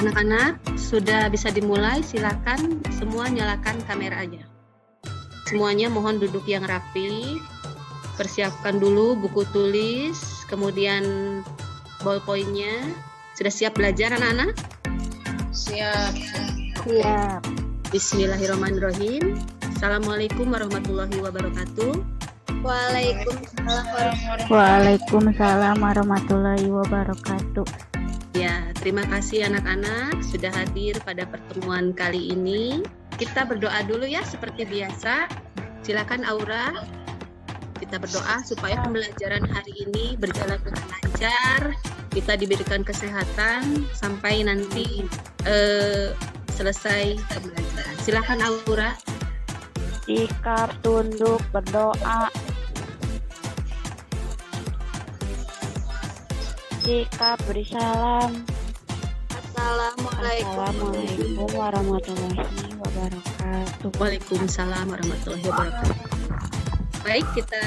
Anak-anak, sudah bisa dimulai, silakan semua nyalakan kameranya. Semuanya mohon duduk yang rapi, persiapkan dulu buku tulis, kemudian ballpoint-nya. Sudah siap belajar anak-anak? Siap. Siap. Bismillahirrahmanirrahim. Assalamualaikum warahmatullahi wabarakatuh. Waalaikumsalam warahmatullahi wabarakatuh. Ya, terima kasih anak-anak sudah hadir pada pertemuan kali ini. Kita berdoa dulu ya seperti biasa. Silakan Aura. Kita berdoa supaya pembelajaran hari ini berjalan dengan lancar. Kita diberikan kesehatan sampai nanti selesai pembelajaran. Silakan Aura. Sikap tunduk berdoa. Sikap beri salam. Assalamualaikum warahmatullahi wabarakatuh. Waalaikumsalam warahmatullahi wabarakatuh. Baik, kita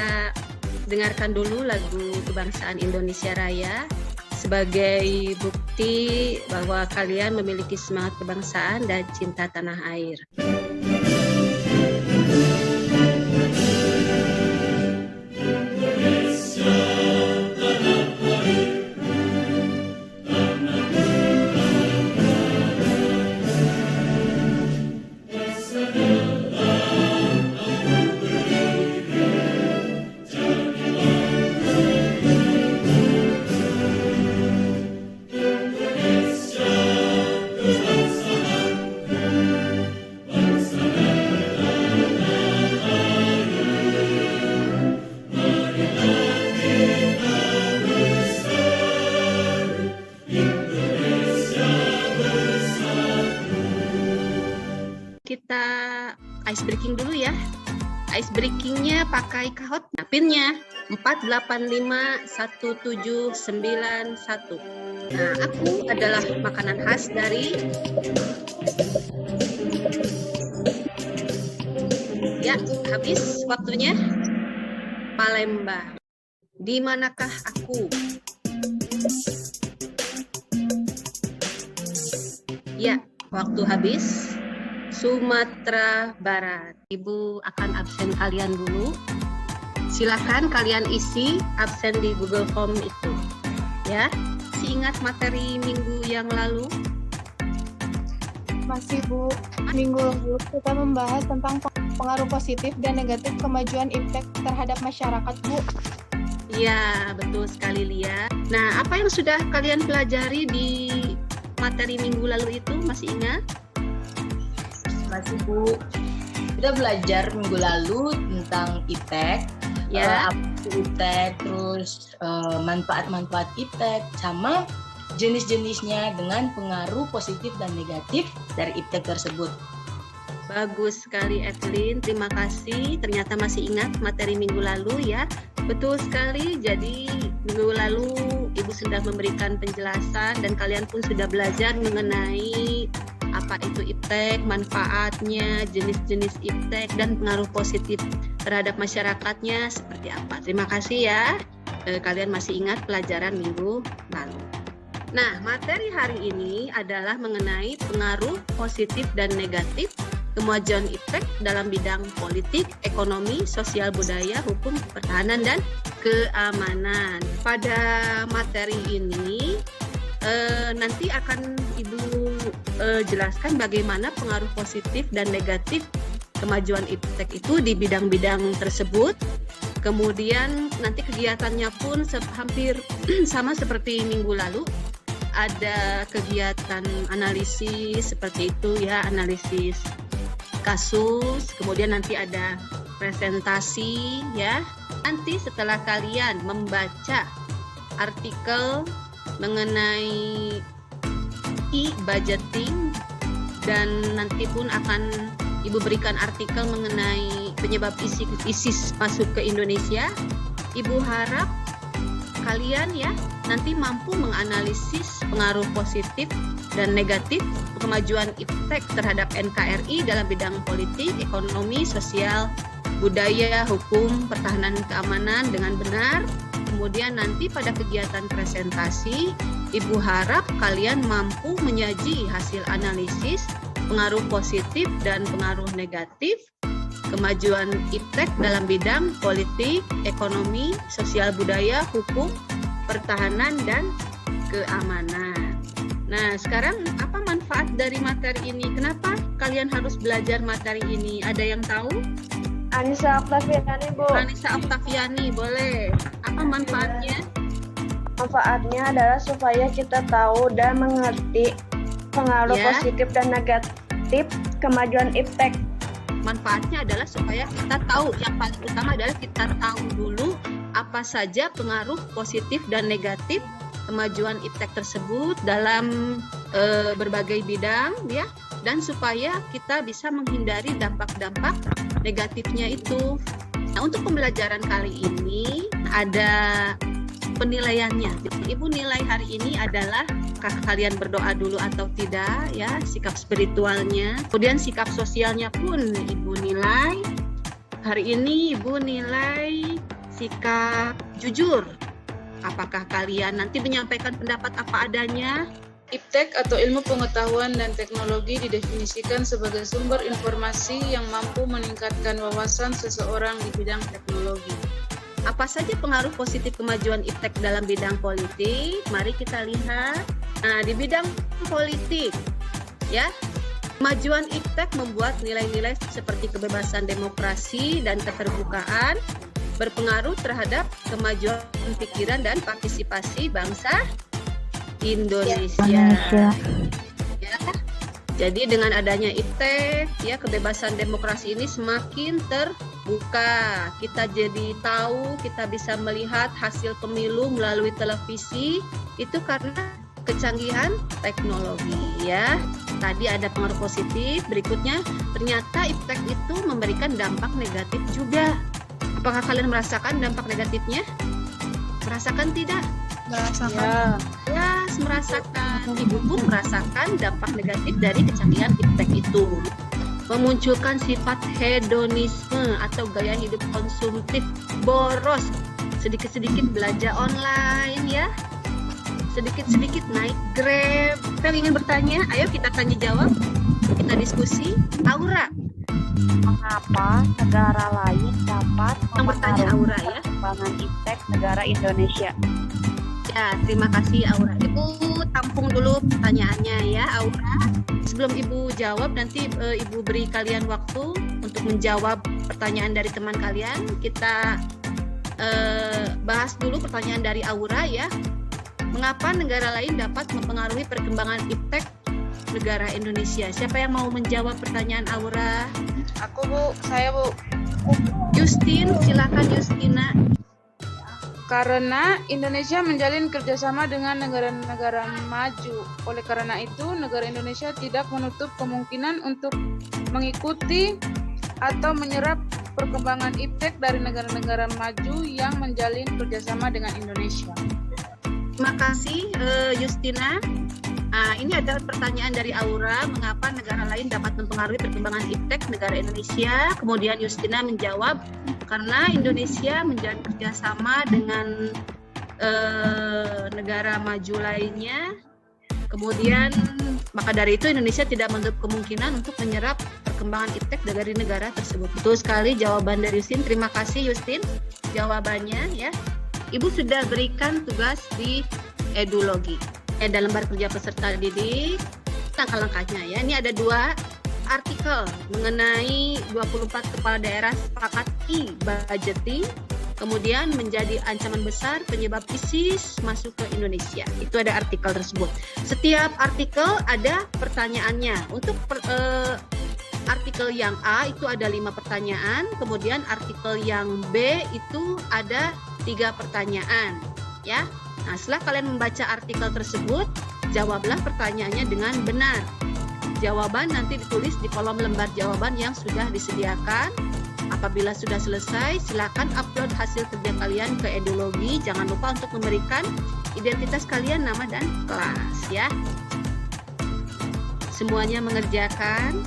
dengarkan dulu lagu Kebangsaan Indonesia Raya sebagai bukti bahwa kalian memiliki semangat kebangsaan dan cinta tanah air. Kita ice breaking dulu ya. Ice breakingnya pakai kahot. Nah, pinnya 4851791. Nah, aku adalah makanan khas dari ya, habis waktunya. Palembang. Di manakah aku? Ya, waktu habis. Sumatera Barat. Ibu akan absen kalian dulu. Silakan kalian isi absen di Google Form itu. Ya, masih ingat materi minggu yang lalu? Masih Bu, minggu lalu kita membahas tentang pengaruh positif dan negatif kemajuan iptek terhadap masyarakat, Bu. Ya, betul sekali Lia. Nah, apa yang sudah kalian pelajari di materi minggu lalu itu? Masih ingat? Masih Bu, kita belajar minggu lalu tentang iptek, Ya. apa itu iptek, terus manfaat-manfaat iptek, sama jenis-jenisnya dengan pengaruh positif dan negatif dari iptek tersebut. Bagus sekali Evelyn, terima kasih. Ternyata masih ingat materi minggu lalu ya. Betul sekali, jadi minggu lalu Ibu sudah memberikan penjelasan dan kalian pun sudah belajar mengenai apa itu iptek, manfaatnya, jenis-jenis iptek, dan pengaruh positif terhadap masyarakatnya seperti apa. Terima kasih ya, kalian masih ingat pelajaran minggu lalu. Nah, materi hari ini adalah mengenai pengaruh positif dan negatif kemajuan iptek dalam bidang politik, ekonomi, sosial budaya, hukum, pertahanan, dan keamanan. Pada materi ini nanti akan Ibu jelaskan bagaimana pengaruh positif dan negatif kemajuan iptek itu di bidang-bidang tersebut. Kemudian nanti kegiatannya pun hampir sama seperti minggu lalu. Ada kegiatan analisis seperti itu ya, analisis kasus. Kemudian nanti ada presentasi ya. Nanti setelah kalian membaca artikel mengenai e-budgeting dan nanti pun akan Ibu berikan artikel mengenai penyebab ISIS masuk ke Indonesia. Ibu harap kalian ya nanti mampu menganalisis pengaruh positif dan negatif kemajuan iptek terhadap NKRI dalam bidang politik, ekonomi, sosial, budaya, hukum, pertahanan, keamanan dengan benar. Kemudian nanti pada kegiatan presentasi, Ibu harap kalian mampu menyaji hasil analisis pengaruh positif dan pengaruh negatif kemajuan iptek dalam bidang politik, ekonomi, sosial budaya, hukum, pertahanan, dan keamanan. Nah, sekarang apa manfaat dari materi ini? Kenapa kalian harus belajar materi ini? Ada yang tahu? Anissa Oktaviani, Bu. Anissa Oktaviani, boleh. Apa manfaatnya? Manfaatnya adalah supaya kita tahu dan mengerti pengaruh Ya. positif dan negatif kemajuan iptek. Manfaatnya adalah supaya kita tahu, yang paling utama adalah kita tahu dulu apa saja pengaruh positif dan negatif kemajuan iptek tersebut dalam berbagai bidang, ya, dan supaya kita bisa menghindari dampak-dampak negatifnya itu. Nah, untuk pembelajaran kali ini ada penilaiannya. Ibu nilai hari ini adalah apakah kalian berdoa dulu atau tidak, ya, sikap spiritualnya. Kemudian sikap sosialnya pun Ibu nilai. Hari ini Ibu nilai sikap jujur. Apakah kalian nanti menyampaikan pendapat apa adanya? Iptek atau ilmu pengetahuan dan teknologi didefinisikan sebagai sumber informasi yang mampu meningkatkan wawasan seseorang di bidang teknologi. Apa saja pengaruh positif kemajuan iptek dalam bidang politik? Mari kita lihat. Nah, di bidang politik, ya, kemajuan iptek membuat nilai-nilai seperti kebebasan demokrasi dan keterbukaan berpengaruh terhadap kemajuan pikiran dan partisipasi bangsa Indonesia. Ya. Jadi dengan adanya iptek, ya, kebebasan demokrasi ini semakin terbuka. Kita jadi tahu, kita bisa melihat hasil pemilu melalui televisi itu karena kecanggihan teknologi, ya. Tadi ada pengaruh positif, berikutnya ternyata iptek itu memberikan dampak negatif juga. Apakah kalian merasakan dampak negatifnya? Merasakan tidak? Ya. Jelas merasakan. Ibu pun merasakan dampak negatif dari kecanggihan iptek itu. Memunculkan sifat hedonisme atau gaya hidup konsumtif boros. Sedikit-sedikit belanja online, ya. Sedikit-sedikit naik Grab. Kalian ingin bertanya? Ayo kita tanya jawab. Kita diskusi. Aura. Mengapa negara lain dapat Yang bertanya Aura, ya. perkembangan iptek negara Indonesia? Ya, terima kasih Aura. Ibu tampung dulu pertanyaannya, ya, Aura. Sebelum Ibu jawab, nanti Ibu beri kalian waktu untuk menjawab pertanyaan dari teman kalian. Kita bahas dulu pertanyaan dari Aura, ya. Mengapa negara lain dapat mempengaruhi perkembangan iptek negara Indonesia? Siapa yang mau menjawab pertanyaan Aura? Aku, Bu. Saya, Bu. Justin, silakan Justina. Karena Indonesia menjalin kerjasama dengan negara-negara maju. Oleh karena itu, negara Indonesia tidak menutup kemungkinan untuk mengikuti atau menyerap perkembangan iptek dari negara-negara maju yang menjalin kerjasama dengan Indonesia. Terima kasih Justina. Ini adalah pertanyaan dari Aura, mengapa negara lain dapat mempengaruhi perkembangan iptek negara Indonesia. Kemudian Justina menjawab, karena Indonesia menjalin kerjasama dengan negara maju lainnya. Kemudian maka dari itu Indonesia tidak menutup kemungkinan untuk menyerap perkembangan iptek dari negara tersebut. Betul sekali jawaban dari Justin. Terima kasih Justin jawabannya, ya. Ibu sudah berikan tugas di edukologi. Dalam lembar kerja peserta didik, langkah-langkahnya, ya. Ini ada 2 artikel mengenai 24 kepala daerah sepakat e-budgeting, kemudian menjadi ancaman besar penyebab ISIS masuk ke Indonesia. Itu ada artikel tersebut. Setiap artikel ada pertanyaannya. Untuk artikel yang A itu ada 5 pertanyaan, kemudian artikel yang B itu ada 3 pertanyaan, ya. Nah, setelah kalian membaca artikel tersebut, jawablah pertanyaannya dengan benar. Jawaban nanti ditulis di kolom lembar jawaban yang sudah disediakan. Apabila sudah selesai, silakan upload hasil kerja kalian ke edukologi. Jangan lupa untuk memberikan identitas kalian, nama dan kelas, ya. Semuanya mengerjakan.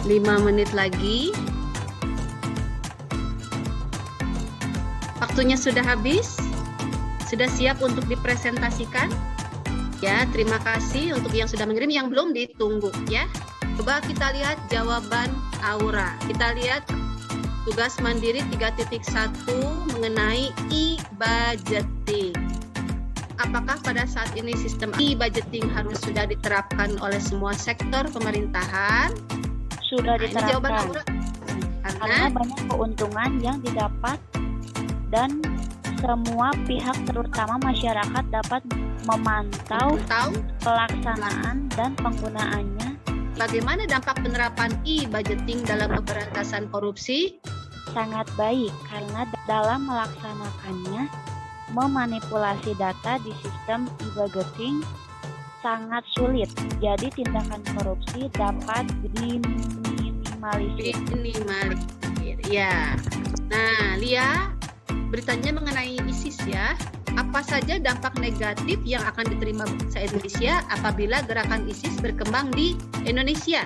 5 menit lagi. Waktunya sudah habis. Sudah siap untuk dipresentasikan? Ya, terima kasih untuk yang sudah mengirim, yang belum ditunggu ya. Coba kita lihat jawaban Aura. Kita lihat tugas mandiri 3.1 mengenai e-budgeting. Apakah pada saat ini sistem e-budgeting harus sudah diterapkan oleh semua sektor pemerintahan? Sudah Ini jawaban diterapkan. Aura. Karena banyak keuntungan yang didapat dan semua pihak terutama masyarakat dapat memantau pelaksanaan dan penggunaannya. Bagaimana dampak penerapan e-budgeting dalam pemberantasan korupsi? Sangat baik karena dalam melaksanakannya memanipulasi data di sistem e-budgeting sangat sulit. Jadi tindakan korupsi dapat diminimalisir. Ya. Nah, Lia, beritanya mengenai ISIS ya. Apa saja dampak negatif yang akan diterima bangsa Indonesia apabila gerakan ISIS berkembang di Indonesia?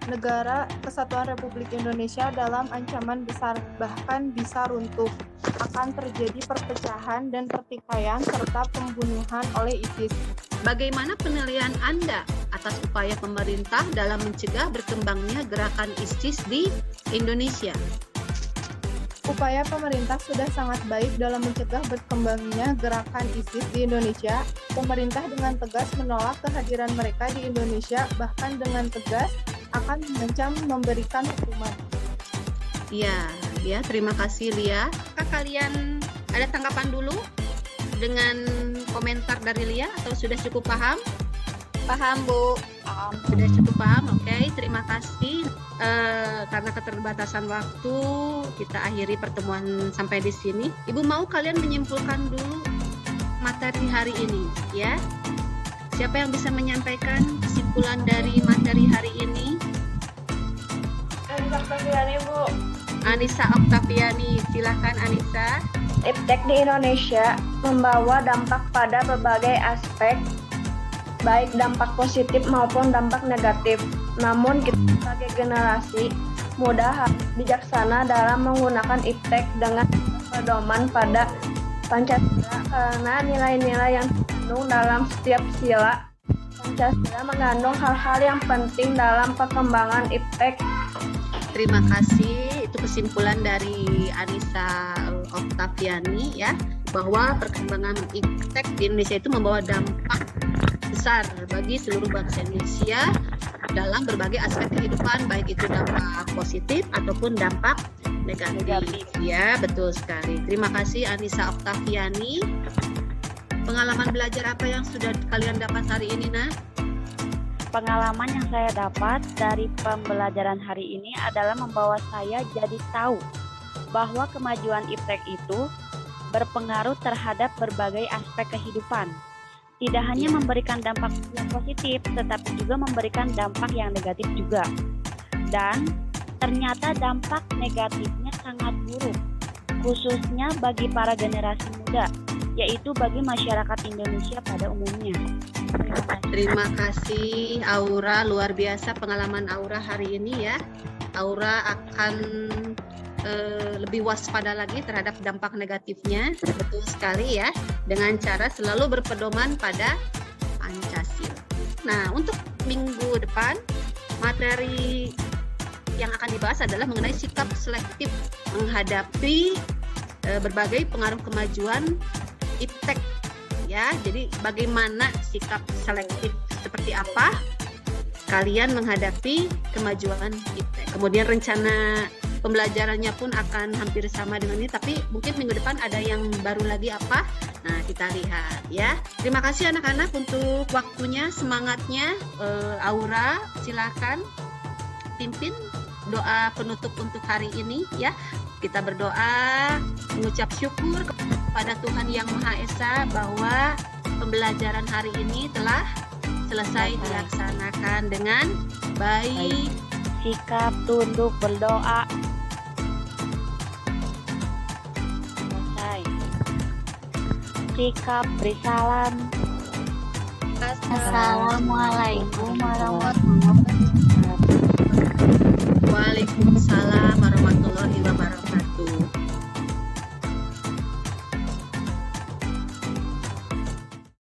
Negara Kesatuan Republik Indonesia dalam ancaman besar, bahkan bisa runtuh. Akan terjadi perpecahan dan pertikaian serta pembunuhan oleh ISIS. Bagaimana penilaian Anda atas upaya pemerintah dalam mencegah berkembangnya gerakan ISIS di Indonesia? Upaya pemerintah sudah sangat baik dalam mencegah berkembangnya gerakan ISIS di Indonesia. Pemerintah dengan tegas menolak kehadiran mereka di Indonesia, bahkan dengan tegas akan mengancam memberikan hukuman. Ya, terima kasih Lia. Apakah kalian ada tanggapan dulu dengan komentar dari Lia atau sudah cukup paham? Paham, Bu? Sudah cukup paham, oke. Terima kasih. Karena keterbatasan waktu, kita akhiri pertemuan sampai di sini. Ibu mau kalian menyimpulkan dulu materi hari ini, ya. Siapa yang bisa menyampaikan kesimpulan dari materi hari ini? Anissa Oktaviani, Bu. Anissa Oktaviani, silakan Anissa. Iptek di Indonesia membawa dampak pada berbagai aspek, baik dampak positif maupun dampak negatif. Namun kita sebagai generasi muda harus bijaksana dalam menggunakan iptek dengan pedoman pada Pancasila karena nilai-nilai yang terkandung dalam setiap sila Pancasila mengandung hal-hal yang penting dalam perkembangan iptek. Terima kasih. Itu kesimpulan dari Anissa Oktaviani ya, bahwa perkembangan iptek di Indonesia itu membawa dampak besar bagi seluruh bangsa Indonesia dalam berbagai aspek kehidupan, baik itu dampak positif ataupun dampak negatif. Ya, betul sekali. Terima kasih Anissa Oktaviani. Pengalaman belajar apa yang sudah kalian dapat hari ini, Nak? Pengalaman yang saya dapat dari pembelajaran hari ini adalah membawa saya jadi tahu bahwa kemajuan iptek itu berpengaruh terhadap berbagai aspek kehidupan. Tidak hanya memberikan dampak yang positif, tetapi juga memberikan dampak yang negatif juga. Dan ternyata dampak negatifnya sangat buruk, khususnya bagi para generasi muda, yaitu bagi masyarakat Indonesia pada umumnya. Terima kasih Aura, luar biasa pengalaman Aura hari ini ya. Aura akan lebih waspada lagi terhadap dampak negatifnya, betul sekali ya, dengan cara selalu berpedoman pada Pancasila. Nah, untuk minggu depan materi yang akan dibahas adalah mengenai sikap selektif menghadapi berbagai pengaruh kemajuan iptek ya. Jadi bagaimana sikap selektif, seperti apa kalian menghadapi kemajuan iptek. Kemudian rencana pembelajarannya pun akan hampir sama dengan ini, tapi mungkin minggu depan ada yang baru lagi apa. Nah, kita lihat ya. Terima kasih anak-anak untuk waktunya, semangatnya. Aura, silakan pimpin doa penutup untuk hari ini ya. Kita berdoa, mengucap syukur kepada Tuhan Yang Maha Esa bahwa pembelajaran hari ini telah selesai dilaksanakan dengan baik. Sikap tunduk berdoa. Selesai. Sikap beri salam. Assalamualaikum warahmatullahi wabarakatuh. Waalaikumsalam